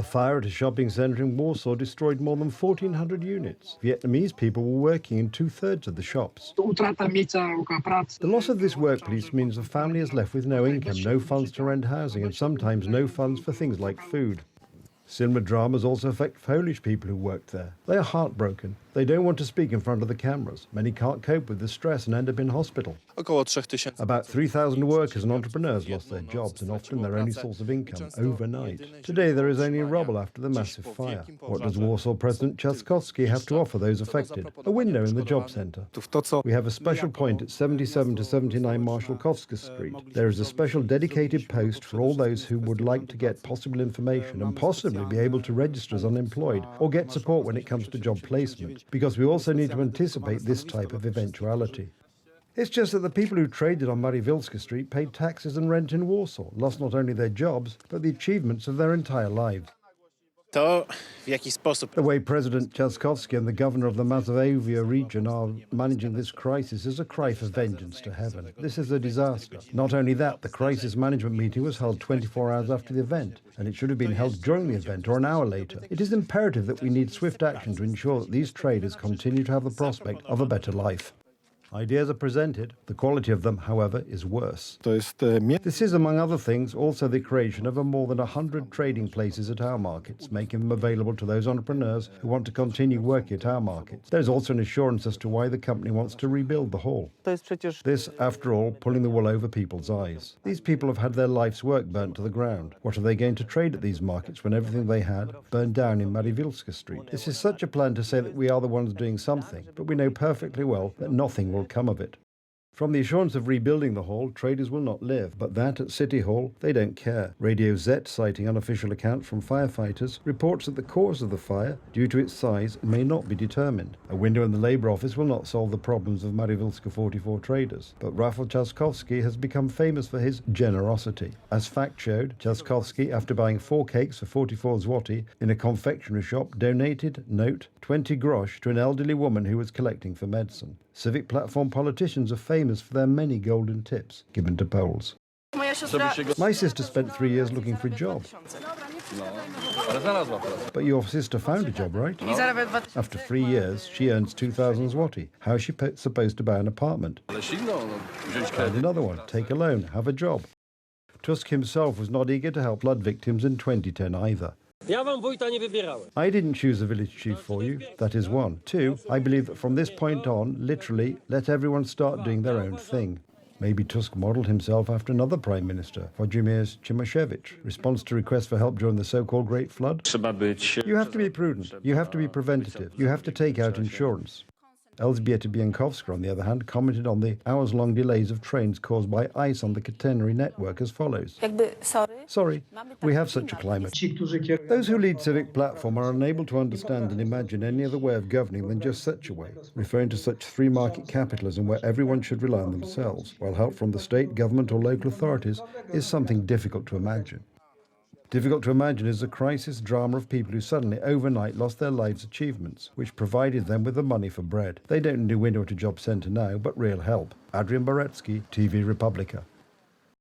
A fire at a shopping centre in Warsaw destroyed more than 1,400 units. Vietnamese people were working in two-thirds of the shops. The loss of this workplace means the family is left with no income, no funds to rent housing, and sometimes no funds for things like food. Similar dramas also affect Polish people who worked there. They are heartbroken. They don't want to speak in front of the cameras. Many can't cope with the stress and end up in hospital. About 3,000 workers and entrepreneurs lost their jobs and often their only source of income overnight. Today there is only rubble after the massive fire. What does Warsaw President Trzaskowski have to offer those affected? A window in the job centre. We have a special point at 77 to 79 Marywilska Street. There is a special dedicated post for all those who would like to get possible information and possibly be able to register as unemployed or get support when it comes to job placement, because we also need to anticipate this type of eventuality. It's just that the people who traded on Marywilska Street paid taxes and rent in Warsaw, lost not only their jobs, but the achievements of their entire lives. The way President Trzaskowski and the governor of the Mazovia region are managing this crisis is a cry for vengeance to heaven. This is a disaster. Not only that, the crisis management meeting was held 24 hours after the event, and it should have been held during the event or an hour later. It is imperative that we need swift action to ensure that these traders continue to have the prospect of a better life. Ideas are presented. The quality of them, however, is worse. This is, among other things, also the creation of more than 100 trading places at our markets, making them available to those entrepreneurs who want to continue working at our markets. There is also an assurance as to why the company wants to rebuild the hall. This, after all, pulling the wool over people's eyes. These people have had their life's work burnt to the ground. What are they going to trade at these markets when everything they had burned down in Marywilska Street? This is such a plan to say that we are the ones doing something, but we know perfectly well that nothing will come of it. From the assurance of rebuilding the hall, traders will not live, but that at City Hall, they don't care. Radio Z, citing unofficial accounts from firefighters, reports that the cause of the fire, due to its size, may not be determined. A window in the Labour office will not solve the problems of Marywilska 44 traders, but Rafał Trzaskowski has become famous for his generosity. As fact showed, Trzaskowski, after buying 4 cakes for 44 zloty in a confectionery shop, donated, note, 20 grosz to an elderly woman who was collecting for medicine. Civic platform politicians are famous for their many golden tips given to Poles. My sister spent 3 years looking for a job. But your sister found a job, right? After 3 years, she earns 2,000 zloty. How is she supposed to buy an apartment? Find another one, take a loan, have a job. Tusk himself was not eager to help flood victims in 2010 either. I didn't choose a village chief for you. That is one. 2, I believe that from this point on, literally, let everyone start doing their own thing. Maybe Tusk modelled himself after another prime minister, Włodzimierz Cimoszewicz. Response to requests for help during the so-called Great Flood? You have to be prudent. You have to be preventative. You have to take out insurance. Elżbieta Bieńkowska, on the other hand, commented on the hours-long delays of trains caused by ice on the catenary network as follows. Sorry, we have such a climate. Those who lead Civic Platform are unable to understand and imagine any other way of governing than just such a way, referring to such free-market capitalism where everyone should rely on themselves, while help from the state, government or local authorities is something difficult to imagine. Difficult to imagine is the crisis drama of people who suddenly overnight lost their lives' achievements, which provided them with the money for bread. They don't need a window at a job centre now, but real help. Adrian Boretsky, TV Republica.